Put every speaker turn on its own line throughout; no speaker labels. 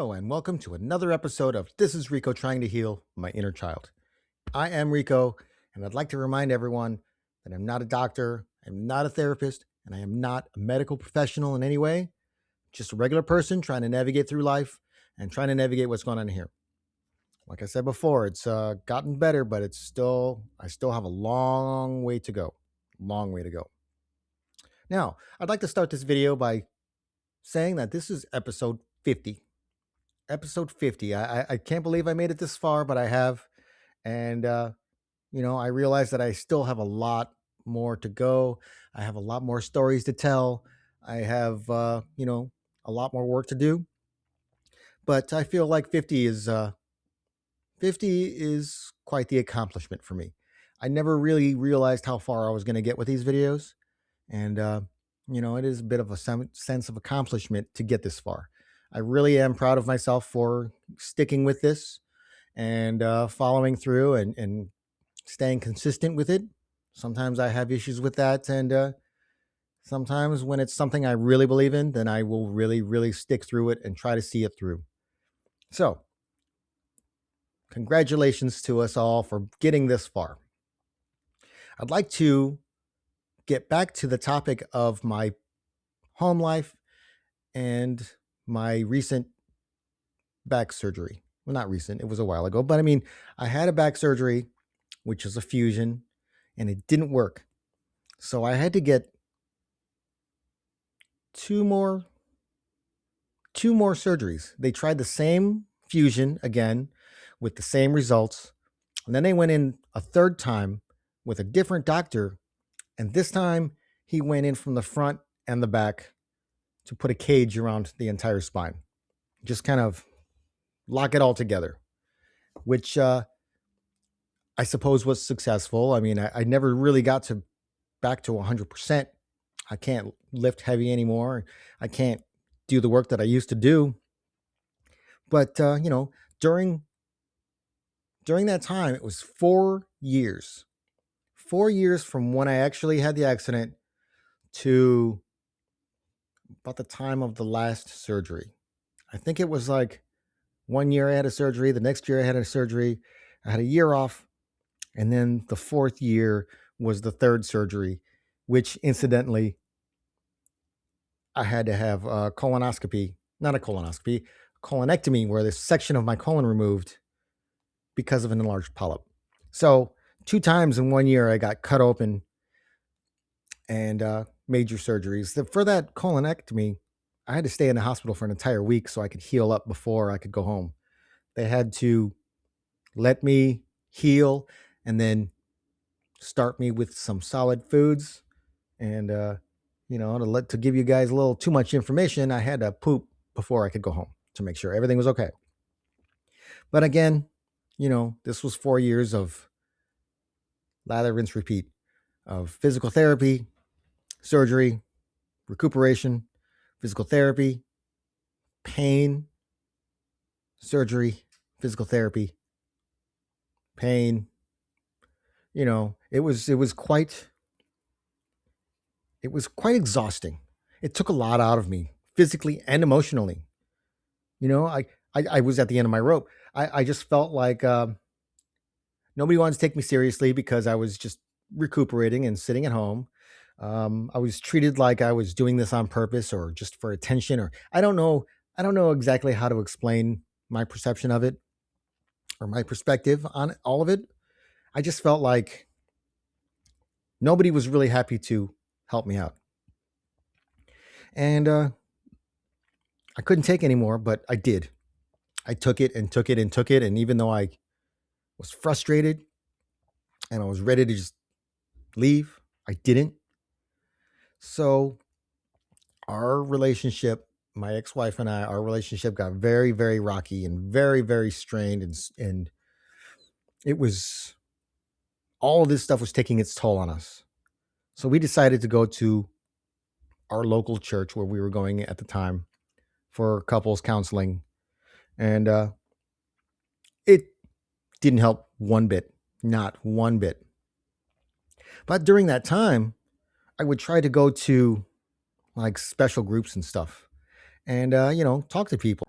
Hello, and welcome to another episode of This is Rico Trying to Heal My Inner Child. I am Rico, and I'd like to remind everyone that I'm not a doctor, I'm not a therapist, and I am not a medical professional in any way. Just a regular person trying to navigate through life and trying to navigate what's going on here. Like I said before, it's gotten better, but I still have a long way to go. Long way to go. Now, I'd like to start this video by saying that this is episode 50. Episode 50. I can't believe I made it this far, but I have. And, I realize that I still have a lot more to go. I have a lot more stories to tell. I have, a lot more work to do. But I feel like 50 is quite the accomplishment for me. I never really realized how far I was going to get with these videos. And, it is a bit of a sense of accomplishment to get this far. I really am proud of myself for sticking with this and following through and staying consistent with it. Sometimes I have issues with that. And sometimes when it's something I really believe in, then I will really, really stick through it and try to see it through. So, congratulations to us all for getting this far. I'd like to get back to the topic of my home life and my recent back surgery. Well, not recent, it was a while ago, but I mean, I had a back surgery, which is a fusion, and it didn't work. So I had to get two more surgeries. They tried the same fusion again with the same results. And then they went in a third time with a different doctor. And this time he went in from the front and the back to put a cage around the entire spine. Just kind of lock it all together, which I suppose was successful. I mean, I never really got back to 100%. I can't lift heavy anymore. I can't do the work that I used to do. But during that time, it was 4 years. 4 years from when I actually had the accident to about the time of the last surgery. I think it was like 1 year I had a surgery. The next year I had a surgery. I had a year off. And then the fourth year was the third surgery, which incidentally, I had to have a colonoscopy, not a colonoscopy, colonectomy, where this section of my colon removed because of an enlarged polyp. So 2 times in 1 year, I got cut open and major surgeries. For that colonectomy, I had to stay in the hospital for an entire week so I could heal up before I could go home. They had to let me heal and then start me with some solid foods. And, to give you guys a little too much information, I had to poop before I could go home to make sure everything was okay. But again, this was 4 years of lather, rinse, repeat of physical therapy, surgery, recuperation, physical therapy, pain, surgery, physical therapy, pain. It was quite exhausting. It took a lot out of me physically and emotionally. I was at the end of my rope. I just felt like nobody wanted to take me seriously because I was just recuperating and sitting at home. I was treated like I was doing this on purpose or just for attention, or I don't know. I don't know exactly how to explain my perception of it or my perspective on all of it. I just felt like nobody was really happy to help me out. And I couldn't take anymore, but I did. I took it and took it and took it. And even though I was frustrated and I was ready to just leave, I didn't. So our relationship, my ex-wife and I, our relationship got very, very rocky and very, very strained. And it was, all of this stuff was taking its toll on us. So we decided to go to our local church where we were going at the time for couples counseling. And it didn't help one bit, not one bit. But during that time, I would try to go to like special groups and stuff and, talk to people.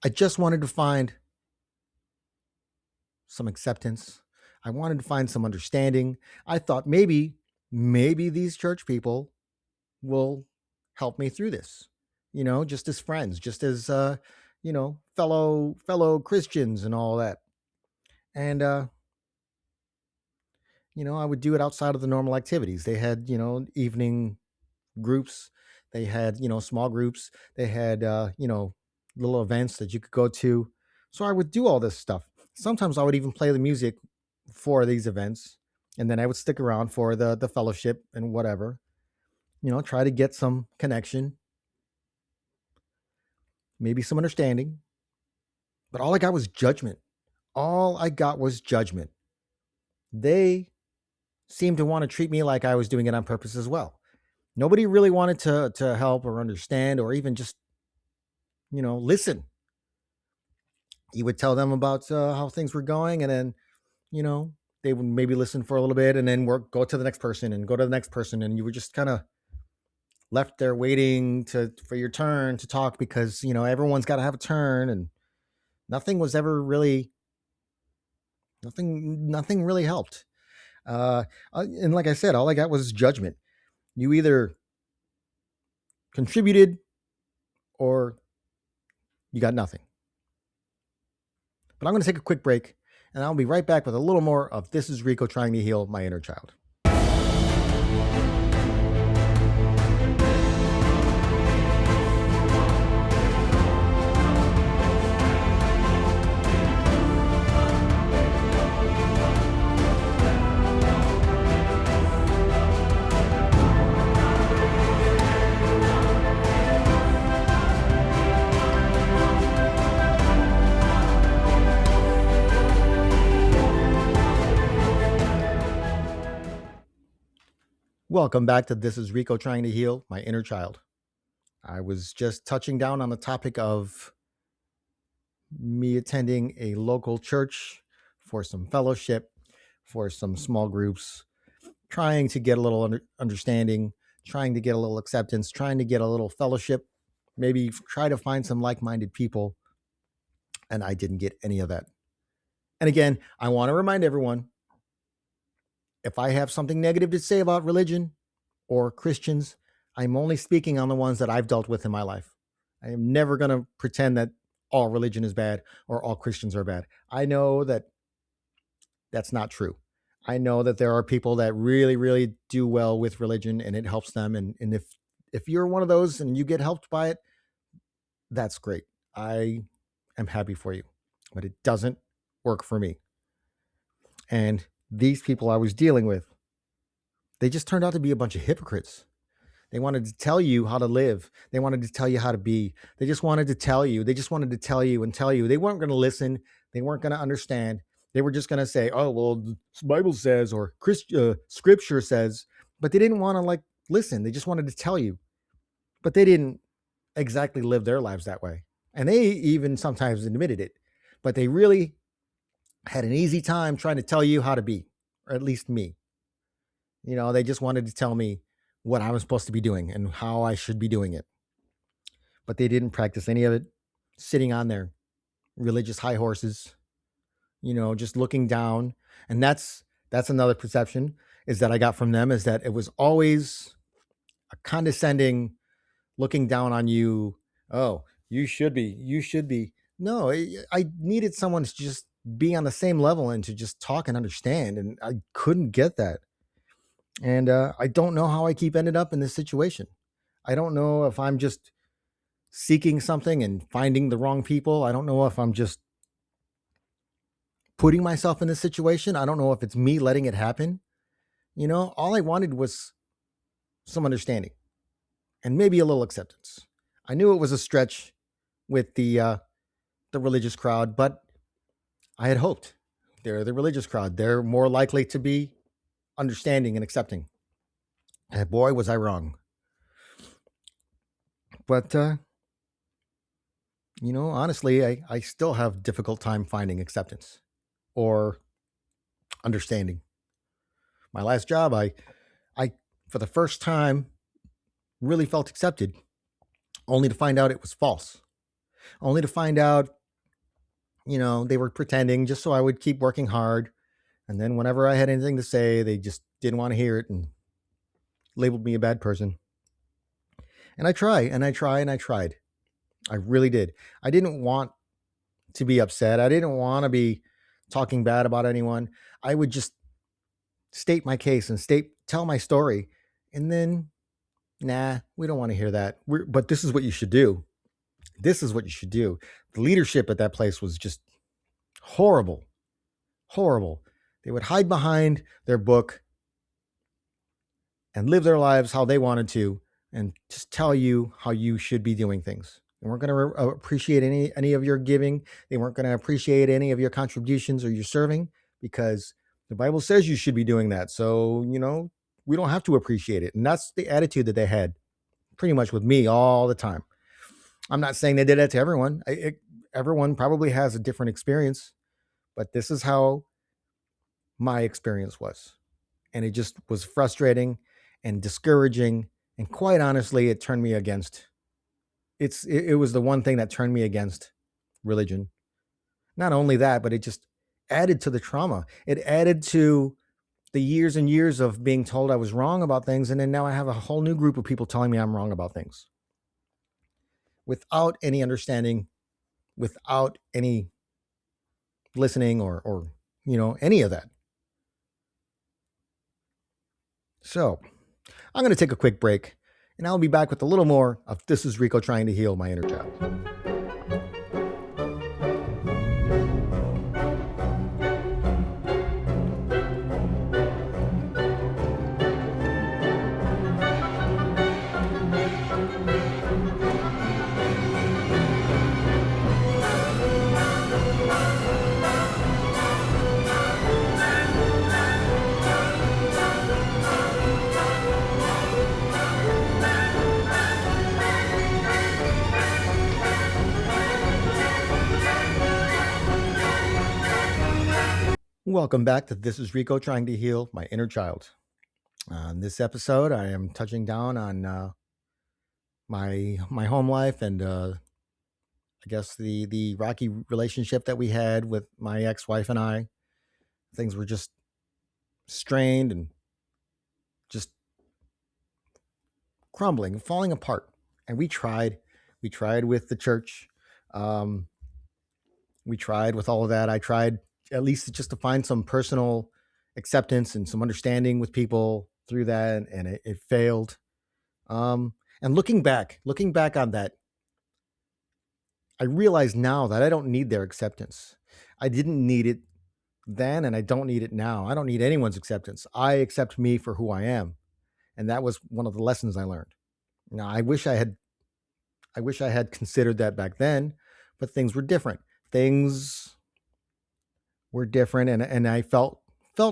I just wanted to find some acceptance. I wanted to find some understanding. I thought maybe these church people will help me through this, just as friends, just as, fellow Christians and all that. And, I would do it outside of the normal activities. They had, evening groups. They had, small groups. They had, little events that you could go to. So I would do all this stuff. Sometimes I would even play the music for these events, and then I would stick around for the fellowship and whatever. Try to get some connection, maybe some understanding. But all I got was judgment. All I got was judgment. They seemed to want to treat me like I was doing it on purpose as well. Nobody really wanted to help or understand or even just, listen. You would tell them about how things were going, and then, you know, they would maybe listen for a little bit and then go to the next person and go to the next person. And you were just kind of left there waiting for your turn to talk because, everyone's got to have a turn, and nothing was ever really, nothing really helped. And like I said, all I got was judgment. You either contributed or you got nothing. But I'm going to take a quick break, and I'll be right back with a little more of This is Rico trying to heal my inner child. Welcome back to This is Rico trying to heal my inner child. I was just touching down on the topic of me attending a local church for some fellowship, for some small groups, trying to get a little understanding, trying to get a little acceptance, trying to get a little fellowship, maybe try to find some like-minded people. And I didn't get any of that. And again, I want to remind everyone, if I have something negative to say about religion or Christians, I'm only speaking on the ones that I've dealt with in my life. I am never going to pretend that all religion is bad or all Christians are bad. I know that that's not true. I know that there are people that really, really do well with religion and it helps them. And if you're one of those and you get helped by it, that's great. I am happy for you, but it doesn't work for me. And these people I was dealing with, they just turned out to be a bunch of hypocrites. They wanted to tell you how to live. They wanted to tell you how to be. They just wanted to tell you. They just wanted to tell you and tell you. They weren't going to listen. They weren't going to understand. They were just going to say, oh, well, the Bible says or scripture says, but they didn't want to listen. They just wanted to tell you, but they didn't exactly live their lives that way. And they even sometimes admitted it, but they really had an easy time trying to tell you how to be, or at least me. They just wanted to tell me what I was supposed to be doing and how I should be doing it. But they didn't practice any of it, sitting on their religious high horses, just looking down. And that's another perception is that I got from them, is that it was always a condescending looking down on you. Oh, you should be. No, I needed someone to just be on the same level and to just talk and understand. And I couldn't get that. And I don't know how I keep ended up in this situation. I don't know if I'm just seeking something and finding the wrong people. I don't know if I'm just putting myself in this situation. I don't know if it's me letting it happen. All I wanted was some understanding and maybe a little acceptance. I knew it was a stretch with the religious crowd, but I had hoped. They're the religious crowd. They're more likely to be understanding and accepting. And boy, was I wrong. But, honestly, I still have difficult time finding acceptance or understanding. My last job, I for the first time really felt accepted, only to find out it was false. only to find out, they were pretending just so I would keep working hard. And then whenever I had anything to say, they just didn't want to hear it and labeled me a bad person. And I try and I try and I tried. I really did. I didn't want to be upset. I didn't want to be talking bad about anyone. I would just state my case and tell my story. And then, nah, we don't want to hear that. But this is what you should do. This is what you should do. The leadership at that place was just horrible, horrible. They would hide behind their book and live their lives how they wanted to and just tell you how you should be doing things. They weren't going to appreciate any of your giving. They weren't going to appreciate any of your contributions or your serving, because the Bible says you should be doing that. So, we don't have to appreciate it. And that's the attitude that they had pretty much with me all the time. I'm not saying they did that to everyone. Everyone probably has a different experience, but this is how my experience was. And it just was frustrating and discouraging. And quite honestly, it turned me against. It was the one thing that turned me against religion. Not only that, but it just added to the trauma. It added to the years and years of being told I was wrong about things. And then now I have a whole new group of people telling me I'm wrong about things without any understanding, without any listening or any of that. So I'm going to take a quick break, and I'll be back with a little more of This is Rico Trying to Heal My Inner Child. Welcome back to This is Rico Trying to Heal My Inner Child. On this episode, I am touching down on my home life and I guess the rocky relationship that we had with my ex-wife and I. Things were just strained and just crumbling, falling apart. And we tried with the church. We tried with all of that. I tried at least just to find some personal acceptance and some understanding with people through that, and it failed. And looking back on that, I realize now that I don't need their acceptance. I didn't need it then, and I don't need it now. I don't need anyone's acceptance. I accept me for who I am. And that was one of the lessons I learned. Now, I wish I had considered that back then, but things were different. Things were different, and I felt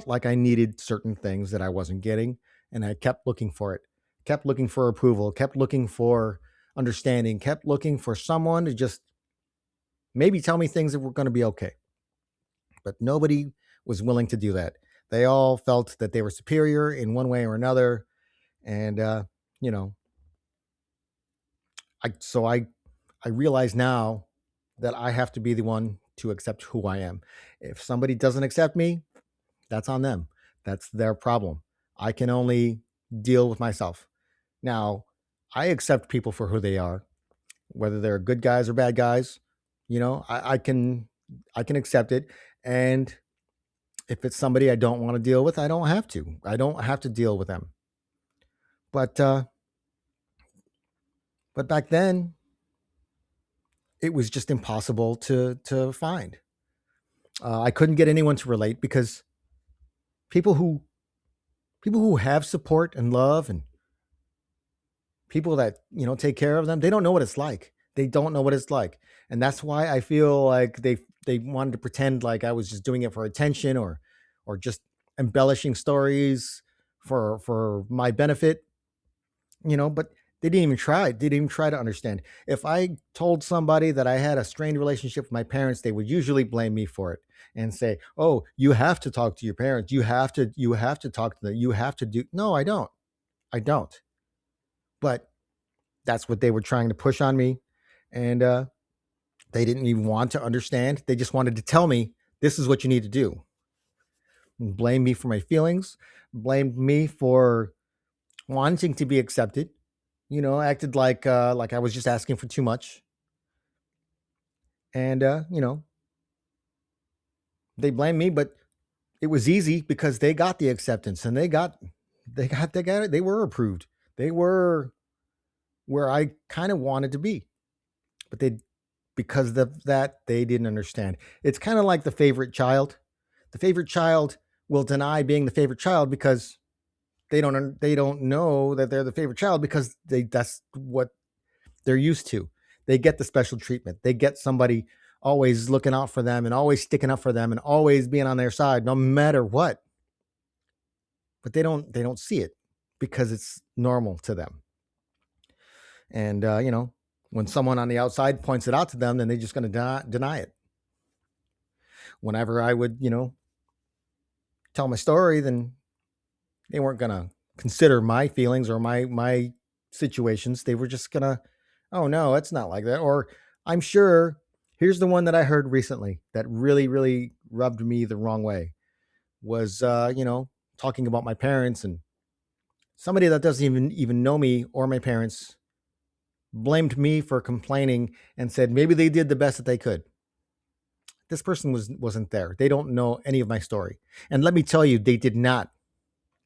like I needed certain things that I wasn't getting, and I kept looking for it. Kept looking for approval, kept looking for understanding, kept looking for someone to just maybe tell me things that were going to be okay. But nobody was willing to do that. They all felt that they were superior in one way or another. And, I realize now that I have to be the one to accept who I am. If somebody doesn't accept me, that's on them. That's their problem. I can only deal with myself. Now, I accept people for who they are, whether they're good guys or bad guys. I can accept it. And if it's somebody I don't want to deal with, I don't have to. I don't have to deal with them. But back then, it was just impossible to find. I couldn't get anyone to relate, because people who have support and love and people that take care of them, they don't know what it's like. They don't know what it's like, and that's why I feel like they wanted to pretend like I was just doing it for attention or just embellishing stories for my benefit. But they didn't even try. They didn't even try to understand. If I told somebody that I had a strained relationship with my parents, they would usually blame me for it and say, "Oh, you have to talk to your parents. You have to talk to them. You have to do." No, I don't. I don't. But that's what they were trying to push on me. And They didn't even want to understand. They just wanted to tell me, this is what you need to do. And blame me for my feelings, blamed me for wanting to be accepted, acted like I was just asking for too much. And they blamed me, but it was easy because they got the acceptance and they got it. They were approved. They were where I kind of wanted to be. But because of that, they didn't understand. It's kind of like the favorite child. The favorite child will deny being the favorite child because they don't know that they're the favorite child, because that's what they're used to. They get the special treatment. They get somebody always looking out for them and always sticking up for them and always being on their side no matter what. But they don't see it because it's normal to them. And when someone on the outside points it out to them, then they're just going to deny it. Whenever I would, tell my story, then they weren't going to consider my feelings or my situations. They were just going to, oh no, it's not like that. Or I'm sure, here's the one that I heard recently that really, really rubbed me the wrong way was, talking about my parents, and somebody that doesn't even know me or my parents blamed me for complaining and said maybe they did the best that they could. This person wasn't there. They don't know any of my story. And let me tell you, they did not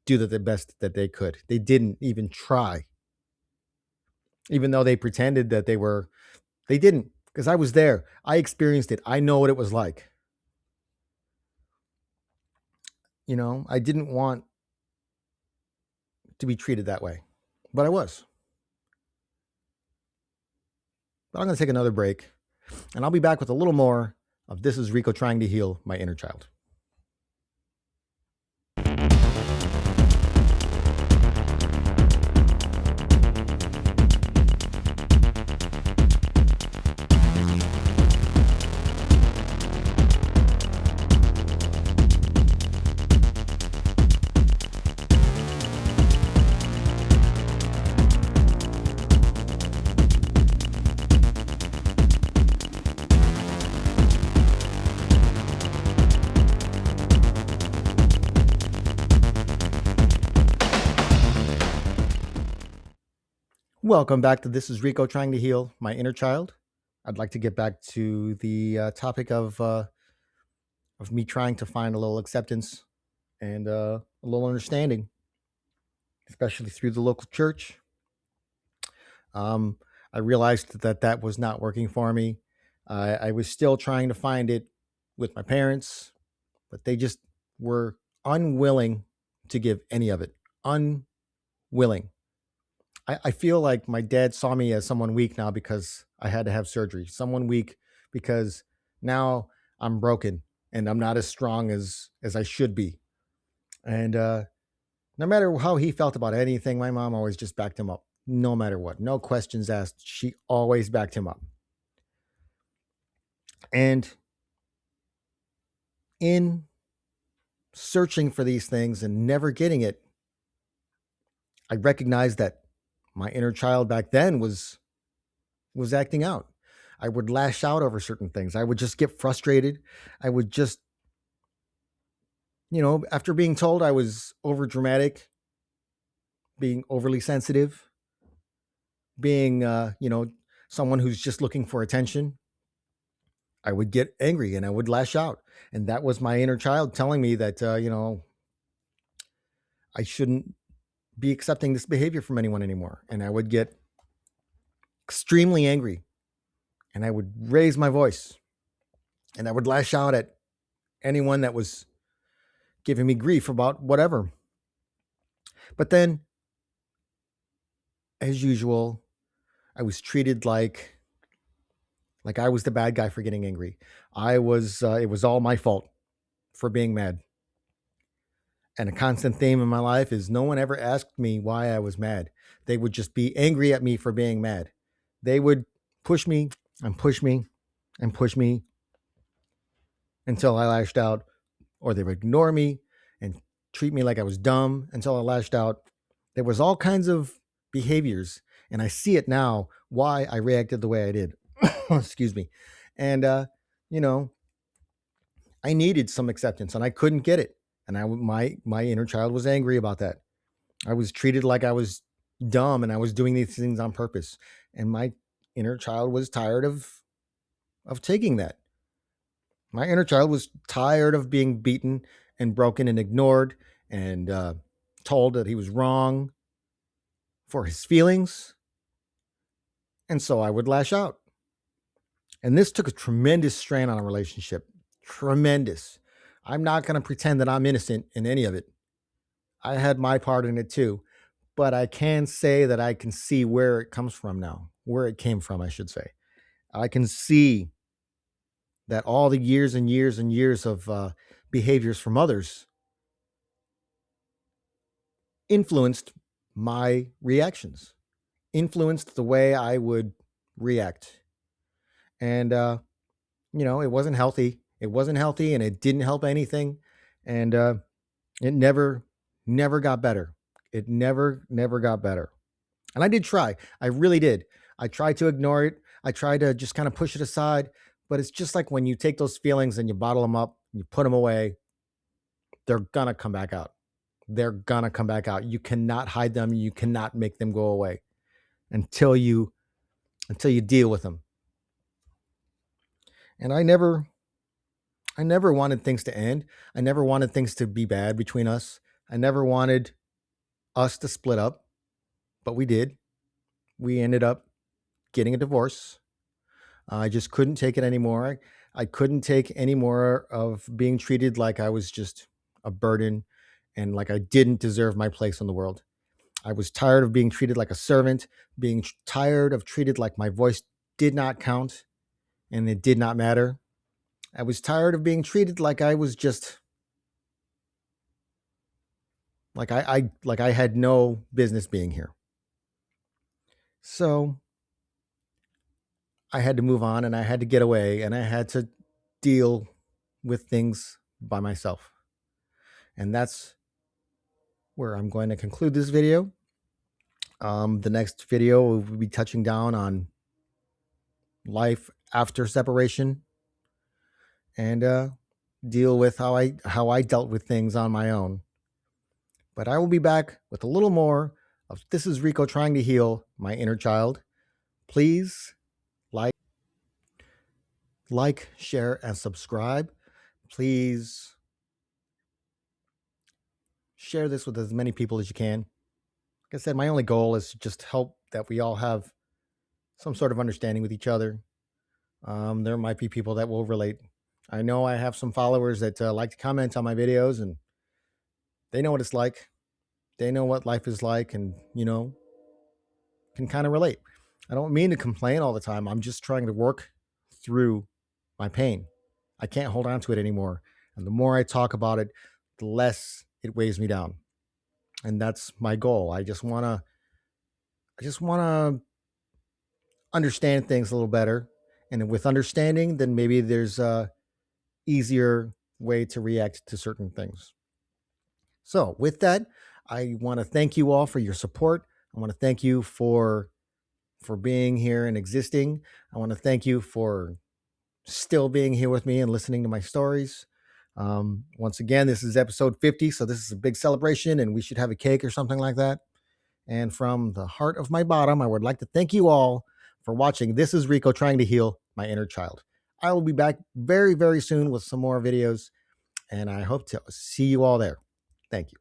do the best that they could. They didn't even try. Even though they pretended that they were, they didn't, because I was there. I experienced it. I know what it was like. I didn't want to be treated that way, but I was. But I'm going to take another break, and I'll be back with a little more of This is Rico trying to heal my inner child. Welcome back to This is Rico trying to heal my inner child. I'd like to get back to the topic of me trying to find a little acceptance and a little understanding, especially through the local church. I realized that was not working for me. I was still trying to find it with my parents, but they just were unwilling to give any of it. Unwilling. I feel like my dad saw me as someone weak now because I had to have surgery. Someone weak because now I'm broken and I'm not as strong as I should be. And no matter how he felt about anything, my mom always just backed him up, no matter what. No questions asked. She always backed him up. And in searching for these things and never getting it, I recognized that my inner child back then was acting out. I would lash out over certain things. I would just get frustrated. I would just, after being told I was over dramatic, being overly sensitive, being, someone who's just looking for attention, I would get angry and I would lash out. And that was my inner child telling me that, I shouldn't be accepting this behavior from anyone anymore. And I would get extremely angry and I would raise my voice and I would lash out at anyone that was giving me grief about whatever. But then, as usual, I was treated like I was the bad guy for getting angry. I was it was all my fault for being mad. And a constant theme in my life is no one ever asked me why I was mad. They would just be angry at me for being mad. They would push me and push me and push me until I lashed out, or they would ignore me and treat me like I was dumb until I lashed out. There was all kinds of behaviors, and I see it now why I reacted the way I did. Excuse me. And you know, I needed some acceptance and I couldn't get it. And my inner child was angry about that. I was treated like I was dumb and I was doing these things on purpose. And my inner child was tired of taking that. My inner child was tired of being beaten and broken and ignored and told that he was wrong for his feelings. And so I would lash out. And this took a tremendous strain on a relationship. Tremendous. I'm not going to pretend that I'm innocent in any of it. I had my part in it too. But I can say that I can see where it comes from now, where it came from, I should say. I can see that all the years and years and years of behaviors from others influenced my reactions, influenced the way I would react. And, it wasn't healthy. It wasn't healthy and it didn't help anything. And it never got better. It never got better. And I did try. I really did. I tried to ignore it. I tried to just kind of push it aside. But it's just like when you take those feelings and you bottle them up, you put them away, they're going to come back out. They're going to come back out. You cannot hide them. You cannot make them go away until you deal with them. And I never wanted things to end. I never wanted things to be bad between us. I never wanted us to split up, but we did. We ended up getting a divorce. I just couldn't take it anymore. I couldn't take any more of being treated like I was just a burden and like I didn't deserve my place in the world. I was tired of being treated like a servant, being tired of treated like my voice did not count and it did not matter. I was tired of being treated like I was just like I had no business being here. So I had to move on and I had to get away and I had to deal with things by myself. And that's where I'm going to conclude this video. The next video will be touching down on life after separation and deal with how I dealt with things on my own. But I will be back with a little more of This is Rico trying to heal my inner child. Please like, share, and subscribe. Please share this with as many people as you can. Like I said, my only goal is to just help that we all have some sort of understanding with each other. There might be people that will relate. I know I have some followers that like to comment on my videos and they know what it's like. They know what life is like and, can kind of relate. I don't mean to complain all the time. I'm just trying to work through my pain. I can't hold on to it anymore. And the more I talk about it, the less it weighs me down. And that's my goal. I just want to understand things a little better. And with understanding, then maybe there's a easier way to react to certain things. So with that, I want to thank you all for your support. I want to thank you for being here and existing. I want to thank you for still being here with me and listening to my stories. Once again, this is episode 50, so this is a big celebration and we should have a cake or something like that. And from the heart of my bottom, I would like to thank you all for watching. This is Rico trying to heal my inner child. I will be back very, very soon with some more videos, and I hope to see you all there. Thank you.